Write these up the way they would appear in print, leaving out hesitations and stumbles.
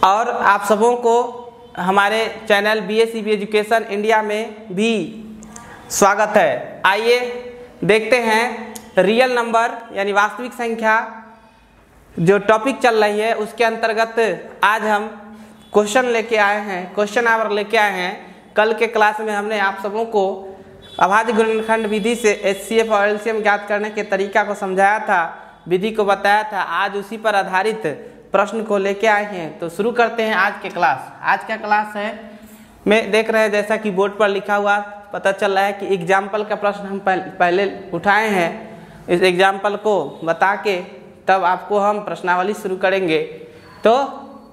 और आप सबों को हमारे चैनल BSEB एजुकेशन इंडिया में भी स्वागत है। आइए देखते हैं रियल नंबर यानी वास्तविक संख्या जो टॉपिक चल रही है उसके अंतर्गत आज हम क्वेश्चन लेके आए हैं, क्वेश्चन आवर लेके आए हैं। कल के क्लास में हमने आप सबों को अभाज्य गुणनखंड विधि से HCF और LCM ज्ञात करने के तरीका को समझाया था, विधि को बताया था। आज उसी पर आधारित प्रश्न को लेके आए हैं। तो शुरू करते हैं आज के क्लास। आज का क्लास है, मैं देख रहे हैं जैसा कि बोर्ड पर लिखा हुआ पता चल रहा है कि एग्जाम्पल का प्रश्न हम पहले उठाए हैं। इस एग्जाम्पल को बता के तब आपको हम प्रश्नावली शुरू करेंगे। तो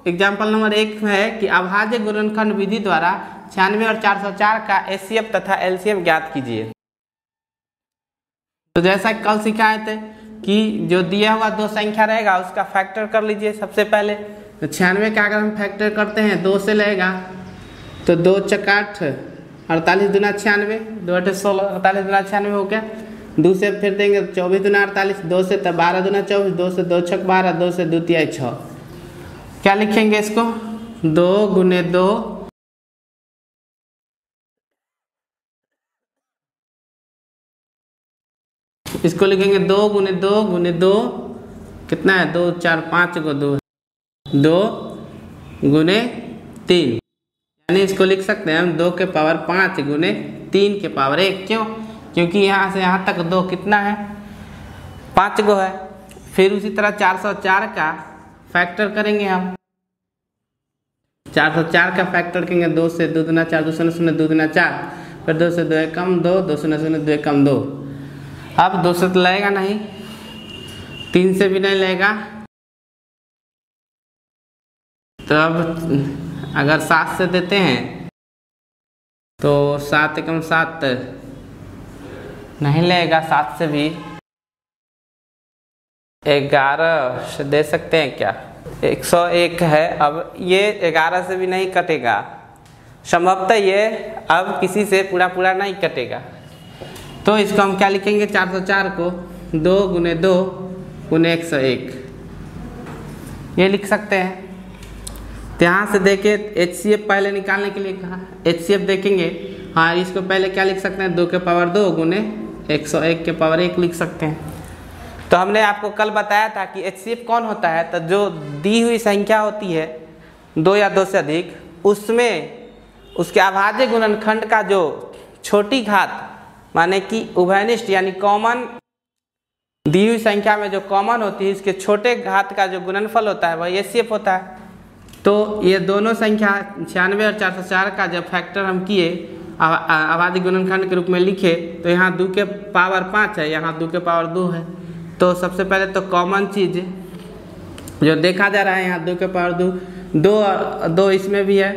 एग्जाम्पल नंबर 1 है कि अभाज्य गुणनखंड विधि द्वारा 96 और 404 का HCF तथा LCM ज्ञात कीजिए। तो जैसा कल सिखाए थे कि जो दिया हुआ दो संख्या रहेगा उसका फैक्टर कर लीजिए। सबसे पहले तो 96 का अगर हम फैक्टर करते हैं 2 से लगेगा तो 2 चक 8 48 दूना 96, 2 8 16 48 दूना 96 हो गया। 2 से फिर देंगे 24 दूना 48, 2 से तब 12 दूना 24, 2 से 2 छक 12, 2 से 2 तिहाई 6। क्या लिखेंगे इसको? 2 गुने 2 इसको लिखेंगे 2 गुने 2 गुने 2 कितना है? 2 4 5 को 2 गुने 3, यानी इसको लिख सकते हैं हम 2 के पावर 5 गुने 3 के पावर 1। क्यों? क्योंकि यहाँ से यहाँ तक 2 कितना है? 5 को है। फिर उसी तरह 404 का फैक्टर करेंगे हम। 404 का फैक्टर करेंगे 2 से 2 दूना 4, 2 शून्य शून्य 2 दूना 4, फिर 2 से 2 एकम 2, 2 शून्य शून्य 2 एकम 2। अब 2 से तो लगेगा नहीं, 3 से भी नहीं लगेगा। तो अब अगर 7 से देते हैं तो 7 एकम 7 नहीं लगेगा, 7 से भी 11 से दे सकते हैं क्या? 101 है। अब ये 11 से भी नहीं कटेगा, संभवतः ये अब किसी से पूरा नहीं कटेगा। तो इसको हम क्या लिखेंगे? 404 को 2 गुने 2 गुने 101 ये लिख सकते हैं। तो यहाँ से देखिए HCF पहले निकालने के लिए कहा, HCF देखेंगे। हाँ, इसको पहले क्या लिख सकते हैं? 2 के पावर 2 गुने 101 के पावर 1 लिख सकते हैं। तो हमने आपको कल बताया था कि HCF कौन होता है। तो जो दी हुई संख्या होती है 2 या 2 से अधिक, उसमें उसके अभाज्य गुणनखंड का जो छोटी घात माने कि उभयनिष्ठ यानी कॉमन, दी हुई संख्या में जो कॉमन होती है इसके छोटे घात का जो गुणनफल होता है वह HCF होता है। तो ये दोनों संख्या 96 और 404 का जब फैक्टर हम किए, अभाज्य गुणनखंड के रूप में लिखे, तो यहाँ 2 के पावर 5 है, यहाँ 2 के पावर 2 है। तो सबसे पहले तो कॉमन चीज़ जो देखा जा रहा है यहाँ 2 के पावर 2 इसमें भी है।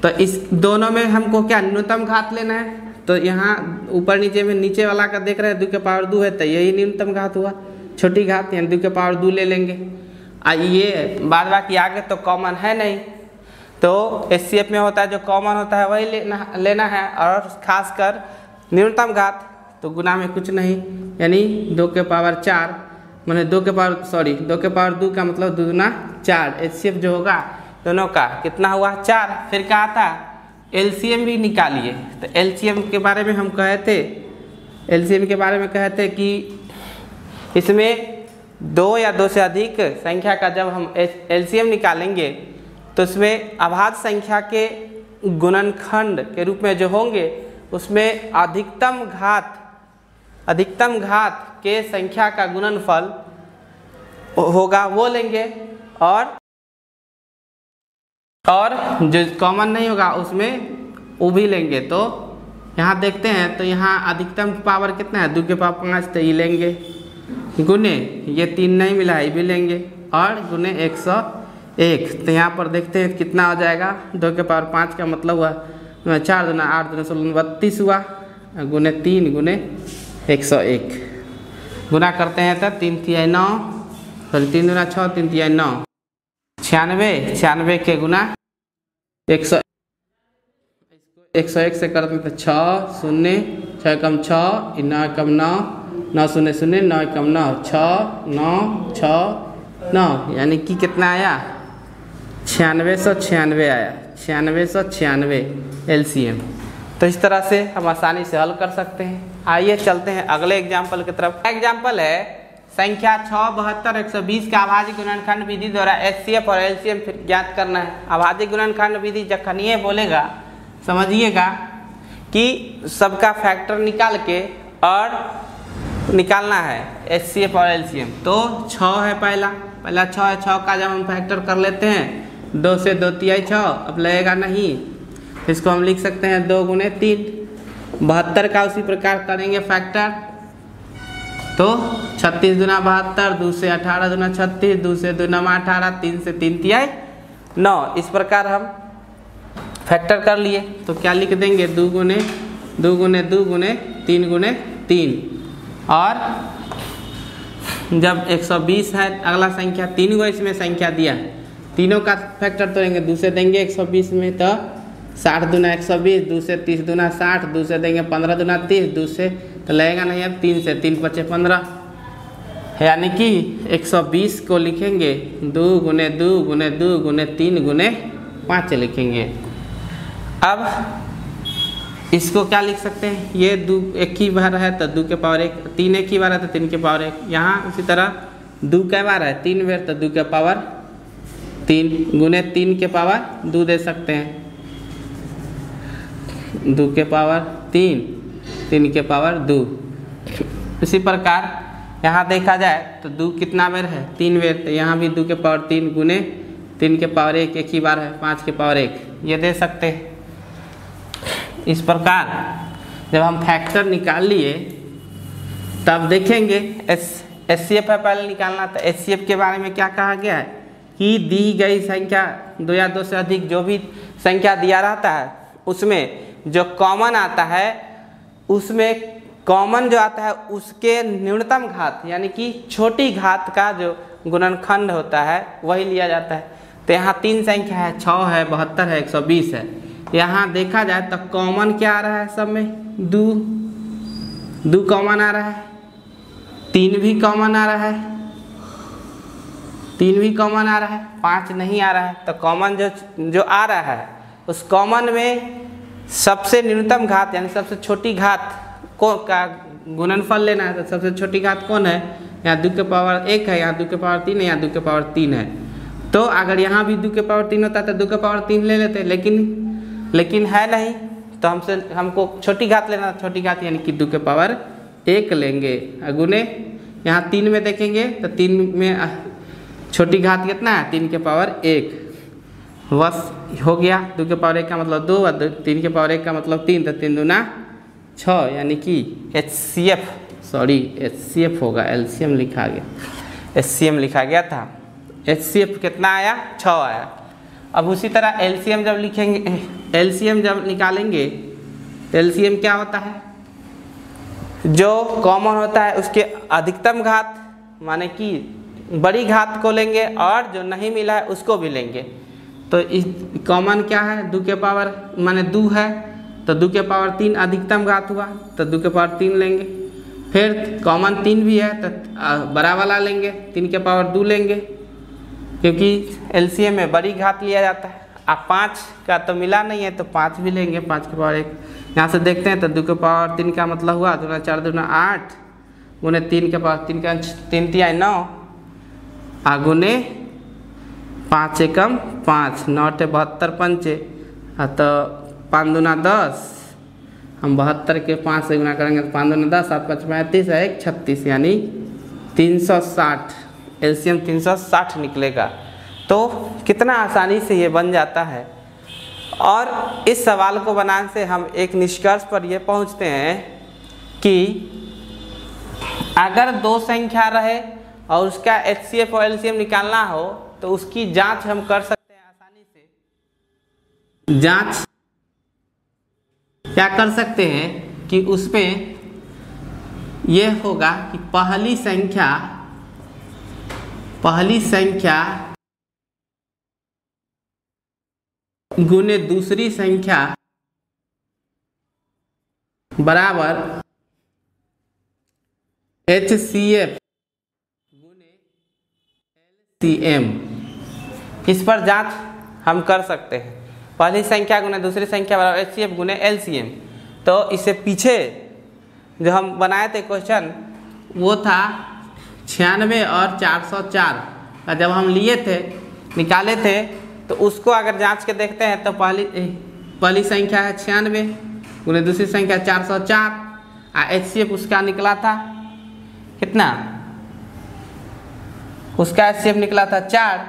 तो इस दोनों में हमको क्या न्यूनतम घात लेना है। तो यहाँ ऊपर नीचे में नीचे वाला का देख रहे हैं 2 के पावर 2 है, तो यही न्यूनतम घात हुआ, छोटी घात यानी 2 के पावर 2 ले लेंगे। ये बाद बाकी आगे तो कॉमन है नहीं, तो HCF में होता है जो कॉमन होता है वही लेना है। और खासकर न्यूनतम घात तो गुना में कुछ नहीं, यानी 2 के पावर 4 मैंने 2 के पावर 2 का मतलब 2 दूना 4। HCF जो होगा दोनों का कितना हुआ? 4। फिर कहा था LCM भी निकालिए। तो LCM के बारे में हम कहे थे, कि इसमें 2 या 2 से अधिक संख्या का जब हम LCM निकालेंगे तो उसमें अभाज्य संख्या के गुणनखंड के रूप में जो होंगे उसमें अधिकतम घात के संख्या का गुणनफल होगा वो लेंगे, और जो कॉमन नहीं होगा उसमें वो भी लेंगे। तो यहाँ देखते हैं तो यहाँ अधिकतम पावर कितना है? 2 के पावर 5, तो ये लेंगे, गुने ये 3 नहीं मिला है ये भी लेंगे, और गुने 101। तो यहाँ पर देखते हैं कितना हो जाएगा। 2 के पावर 5 का मतलब हुआ 4 दूना 8 दूना 16 32 हुआ, गुने 3 गुने 101 गुना करते हैं तो 3 तिहाई 9, 3 दूना 6, 3 तिहाई 9, 96 के गुना 101 से करते हैं तो 6 शून्य 6 एकम 6, 9 एकम 9, 9 शून्य शून्य 9 एकम 9, 6 9 6 9, यानी कि कितना आया 9696 आया, 9696 LCM। तो इस तरह से हम आसानी से हल कर सकते हैं। आइए चलते हैं अगले एग्जाम्पल की तरफ। एग्जाम्पल है संख्या 6, 72, 120 का अभाज्य गुणनखंड विधि द्वारा HCF और LCM फिर ज्ञात करना है। अभाज्य गुणनखंड विधि जखन ये बोलेगा समझिएगा कि सबका फैक्टर निकाल के और निकालना है HCF और LCM। तो 6 है, पहला 6 है, 6 का जब हम फैक्टर कर लेते हैं 2 से 2 तिहाई 6, अब लगेगा नहीं, इसको हम लिख सकते हैं 2 गुने 3। 72 का उसी प्रकार करेंगे फैक्टर, तो 36 दूना 72, 2 से 18 दूना 36, 2 से 2 नमा 18, 3 से 3 तिहाई 9। इस प्रकार हम फैक्टर कर लिए। तो क्या लिख देंगे 2 गुने 2 गुने 2 गुने 3 गुने 3। और जब 120 है अगला संख्या, 3 गो इसमें संख्या दिया, तीनों का फैक्टर तोड़ेंगे, 2 से देंगे 120 में तो 60 दूना 120, 2 से 30 दूना 60, 2 से देंगे 15 दूना 30, 2 से तो लगेगा नहीं, अब 3 से 3 पचे 15, यानी कि 120 को लिखेंगे 2 गुने 2 गुने 2 गुने 3 गुने 5 लिखेंगे। अब इसको क्या लिख सकते हैं, ये 2 एक ही बार है तो 2 के पावर 1, 3 एक ही बार है तो 3 के पावर 1। यहाँ उसी तरह 2 कै बार है 3 बार तो 2 के पावर 3 गुने 3 के पावर 2 दे सकते हैं, 2 के पावर 3, 3 के पावर 2। इसी प्रकार यहाँ देखा जाए तो 2 कितना बेर है 3 बेर, तो यहाँ भी 2 के पावर 3 गुने 3 के पावर 1 एक ही बार है 5 के पावर 1, ये दे सकते हैं। इस प्रकार जब हम फैक्टर निकाल लिए तब देखेंगे HCF है पहले निकालना। तो HCF के बारे में क्या कहा गया है कि दी गई संख्या 2 या 2 से अधिक जो भी संख्या दिया रहता है उसमें जो कॉमन आता है, उसमें कॉमन जो आता है उसके न्यूनतम घात यानी कि छोटी घात का जो गुणनखंड होता है वही लिया जाता है। तो यहाँ 3 संख्या है, 6 है, 72 है, 120 है। यहाँ देखा जाए तो कॉमन क्या आ रहा है, सब में 2 कॉमन आ रहा है, 3 भी कॉमन आ रहा है, 3 भी कॉमन आ रहा है, 5 नहीं आ रहा है। तो कॉमन जो आ रहा है उस कॉमन में सबसे न्यूनतम घात यानी सबसे छोटी घात को का गुणनफल लेना है। तो सबसे छोटी घात कौन है, यहाँ 2 के पावर 1 है, यहाँ 2 के पावर 3 है, यहाँ 2 के पावर 3 है। तो अगर यहाँ भी 2 के पावर 3 होता तो 2 के पावर 3 ले लेते, लेकिन है नहीं, तो हमको छोटी घात लेना, छोटी घात यानी कि 2 के पावर 1 लेंगे। गुने यहाँ 3 में देखेंगे तो 3 में छोटी घात कितना है 3 के पावर 1, बस हो गया। 2 के पावर 1 का मतलब 2 और 3 के पावर 1 का मतलब 3, तो 3 दूना 6 यानी कि HCF होगा, LCM लिखा गया, HCM लिखा गया था। HCF कितना आया 6 आया। अब उसी तरह LCM जब लिखेंगे, LCM जब निकालेंगे, LCM क्या होता है, जो कॉमन होता है उसके अधिकतम घात माने कि बड़ी घात को लेंगे और जो नहीं मिला है उसको भी लेंगे। तो इस कॉमन क्या है 2 के पावर माने 2 है, तो 2 के पावर 3 अधिकतम घात हुआ तो 2 के पावर 3 लेंगे। फिर कॉमन 3 भी है तो बड़ा वाला लेंगे, 3 के पावर 2 लेंगे, क्योंकि LCM में बड़ी घात लिया जाता है। अब 5 का तो मिला नहीं है तो 5 भी लेंगे, 5 के पावर 1। यहाँ से देखते हैं तो 2 के पावर 3 का मतलब हुआ 2 4 2 8 गुने 3 के पावर 3 का 3 तिहाई 9 गुने 5 एकम 5, 9 72 पंचे, तो 5 दूना 10, हम 72 के 5 से गुना करेंगे तो 5 दूना 10, 7 5 35 है 1 36 यानी 360। LCM 360 निकलेगा। तो कितना आसानी से ये बन जाता है। और इस सवाल को बनाने से हम एक निष्कर्ष पर ये पहुंचते हैं कि अगर 2 संख्या रहे और उसका HCF और LCM निकालना हो तो उसकी जांच हम कर सकते हैं आसानी से। जांच क्या कर सकते हैं कि उसमें ये होगा कि पहली संख्या गुने दूसरी संख्या बराबर HCF गुने LCM। इस पर जांच हम कर सकते हैं। पहली संख्या गुने दूसरी संख्या बराबर HCF गुने LCM। तो इससे पीछे जो हम बनाए थे क्वेश्चन वो था 96 और 404 का जब हम लिए थे निकाले थे, तो उसको अगर जांच के देखते हैं तो पहली संख्या है 96 गुने दूसरी संख्या 404 और HCF उसका निकला था कितना, उसका HCF निकला था 4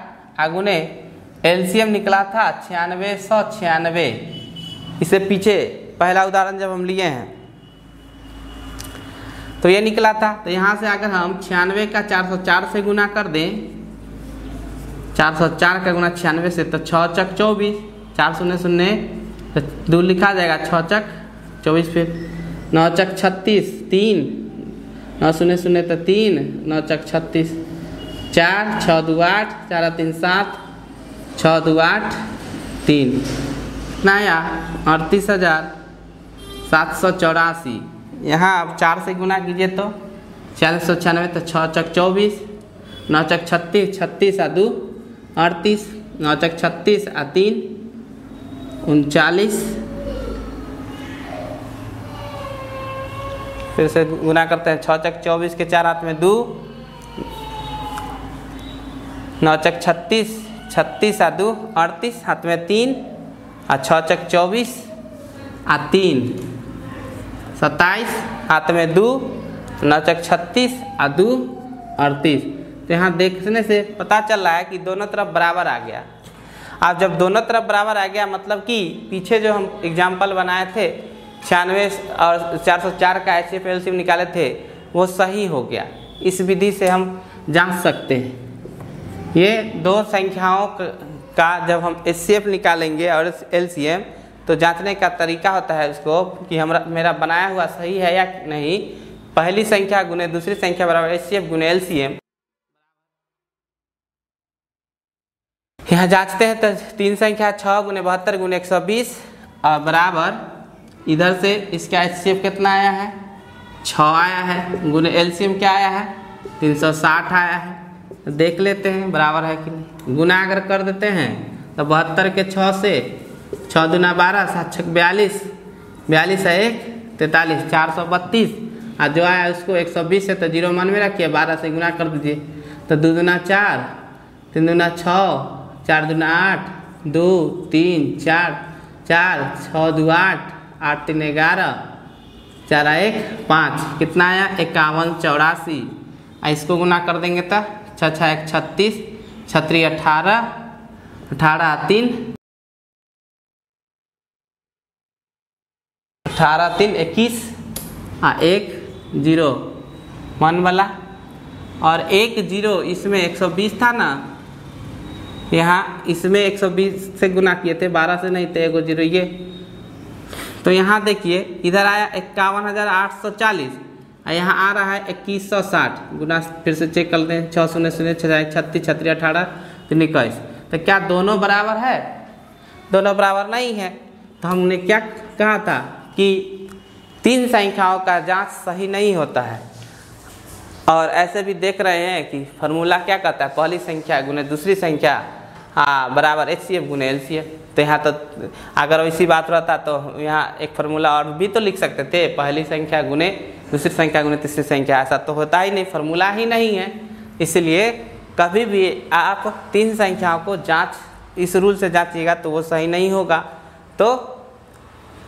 और गुने LCM निकला था 9696। इससे पीछे पहला उदाहरण जब हम लिए हैं तो ये निकला था। तो यहाँ से अगर हम 96 का 404 से गुना कर दें, 404 का गुना 96 से, तो 6 चक 24, 4 शून्य शून्य तो 2 लिखा जाएगा, 6 चक 24, फिर 9 चक 36 3, 9 शून्य शून्य तो 3, 9 चक 36, 4 6 2 8, 4 3 7, 6 2 8 3, कितना आया 38,784। यहाँ अब 4 से गुना कीजिए तो 496, तो 6 चक 24, 9 चक 36, 36 आ 2 38, 9 चक 36 आ 3 39। फिर से गुना करते हैं, 6 चक 24 के 4 हाथ में 2, 9 चक 36, 36 आ 2 38 हाथ में 3 और 6 चक 24 आ 3 27 हाथ में 2, 9 चक 36 आ 2 38। तो यहाँ देखने से पता चल रहा है कि दोनों तरफ बराबर आ गया। अब जब दोनों तरफ बराबर आ गया मतलब कि पीछे जो हम एग्जाम्पल बनाए थे 96 और 404 का HCF LCM निकाले थे वो सही हो गया। इस विधि से हम जांच सकते हैं। ये दो संख्याओं का जब हम HCF निकालेंगे और LCM तो जांचने का तरीका होता है उसको कि मेरा बनाया हुआ सही है या नहीं। पहली संख्या गुने दूसरी संख्या बराबर HCF गुने LCM। यहाँ जांचते हैं तो 3 संख्या 6 गुने 72 गुने 120 और बराबर इधर से इसका HCF कितना आया है 6 आया है, गुने LCM क्या आया है 360 आया है। तो देख लेते हैं बराबर है कि नहीं। गुना अगर कर देते हैं तो 72 के 6 से 6 दूना 12, 7 छक 42, 42 है 1 43, 432 और जो आया उसको 120 से तो 0 मान में रखिए, 12 से गुना कर दीजिए तो 2 दूना 4, 3 दूना 6, 4 दूना 8, 2 3 4 4, 6 2 8, 8 3 11, 4 1 5, कितना आया 51 84। इसको गुना कर देंगे तो 6 6 1 36, 36 18, 18 3 18 3 21 1 0 1 वाला और 1 0 इसमें 120 था ना, यहाँ इसमें 120 से गुना किए थे 12 से नहीं थे, 1 0 ये। तो यहाँ देखिए इधर आया 51,840 और यहाँ आ रहा है 2160 गुना, फिर से चेक कर दें 6 शून्य शून्य 6 36 36 18 3 21। तो क्या दोनों बराबर है? दोनों बराबर नहीं है। तो हमने क्या कहा था कि 3 संख्याओं का जांच सही नहीं होता है। और ऐसे भी देख रहे हैं कि फार्मूला क्या कहता है, पहली संख्या गुने दूसरी संख्या बराबर HCF गुने LCM। तो यहाँ तो अगर वैसी बात रहता तो यहाँ एक फार्मूला और भी तो लिख सकते थे, पहली संख्या गुने दूसरी संख्या गुने तीसरी संख्या। ऐसा तो होता ही नहीं, फार्मूला ही नहीं है। इसलिए कभी भी आप 3 संख्याओं को इस रूल से जांचिएगा तो वो सही नहीं होगा। तो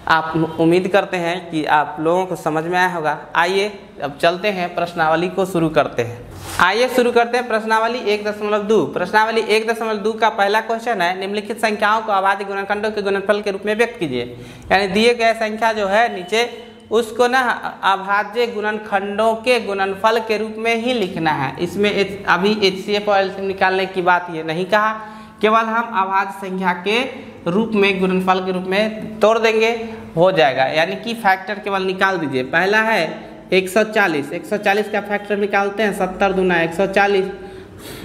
आप उम्मीद करते हैं कि आप लोगों को समझ में आया होगा। आइए अब चलते हैं प्रश्नावली को शुरू करते हैं। आइए शुरू करते हैं प्रश्नावली 1.2। प्रश्नावली 1.2 का पहला क्वेश्चन है, निम्नलिखित संख्याओं को अभाज्य गुणनखंडों के गुणनफल के रूप में व्यक्त कीजिए। यानी दिए गए संख्या जो है नीचे उसको ना अभाज्य गुणनखंडों के गुणनफल के रूप में ही लिखना है। इसमें अभी HCF और LCM निकालने की बात ये नहीं कहा, केवल हम अभाज्य संख्या के रूप में गुणनफल के रूप में तोड़ देंगे, हो जाएगा। यानी कि फैक्टर केवल निकाल दीजिए। पहला है 140, 140 का फैक्टर निकालते हैं 70 दूना 140,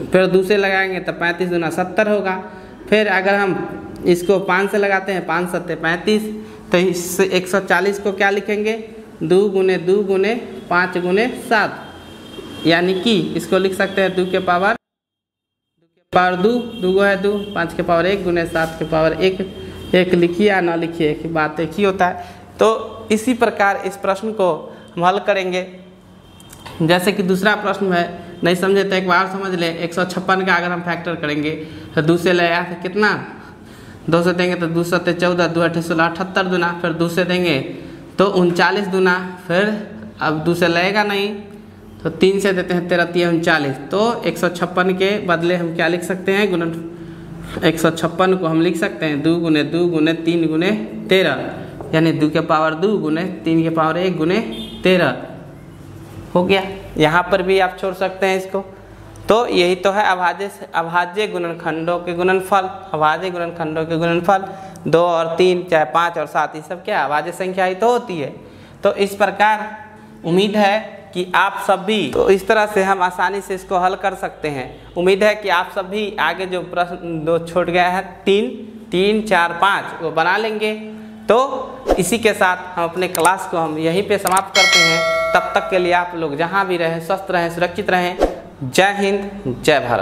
फिर दूसरे लगाएंगे तो 35 दूना 70 होगा। फिर अगर हम इसको 5 से लगाते हैं 5 7 35, तो इस 140 को क्या लिखेंगे 2 गुने 2 गुने 5 गुने 7, यानी कि इसको लिख सकते हैं 2 के पावर पावर 2, 2 है 2, 5 के पावर 1 गुने 7 के पावर 1, 1 लिखिए या ना लिखिए, एक बात एक ही होता है। तो इसी प्रकार इस प्रश्न को हम हल करेंगे। जैसे कि दूसरा प्रश्न है, नहीं समझे तो एक बार समझ लें। 156 का अगर हम फैक्टर करेंगे तो 2 से ले आया था कितना, 2 से देंगे तो 2 7 14, 2 8 16 78 दूना, फिर 2 से देंगे तो 39 दूना, फिर अब 2 से लगेगा नहीं तो 3 से देते हैं 13 3 39। तो 156 के बदले हम क्या लिख सकते हैं, गुणन 156 को हम लिख सकते हैं 2 गुने 2 गुने 3 गुने 13, यानी 2 के पावर 2 गुने 3 के पावर 1 गुने 13 हो गया। यहाँ पर भी आप छोड़ सकते हैं इसको। तो यही तो है अभाज्य गुणनखंडों के गुणनफल। अभाज्य गुणनखंडों के गुणनफल 2 और 3 चाहे 5 और 7 ये सब क्या अभाज्य संख्या ही तो होती है। तो इस प्रकार उम्मीद है कि आप सब भी, तो इस तरह से हम आसानी से इसको हल कर सकते हैं। उम्मीद है कि आप सब भी आगे जो प्रश्न 2 छूट गया है 3 4 5 वो बना लेंगे। तो इसी के साथ हम अपने क्लास को हम यहीं पे समाप्त करते हैं। तब तक के लिए आप लोग जहाँ भी रहें स्वस्थ रहें, सुरक्षित रहें। जय हिंद, जय भारत।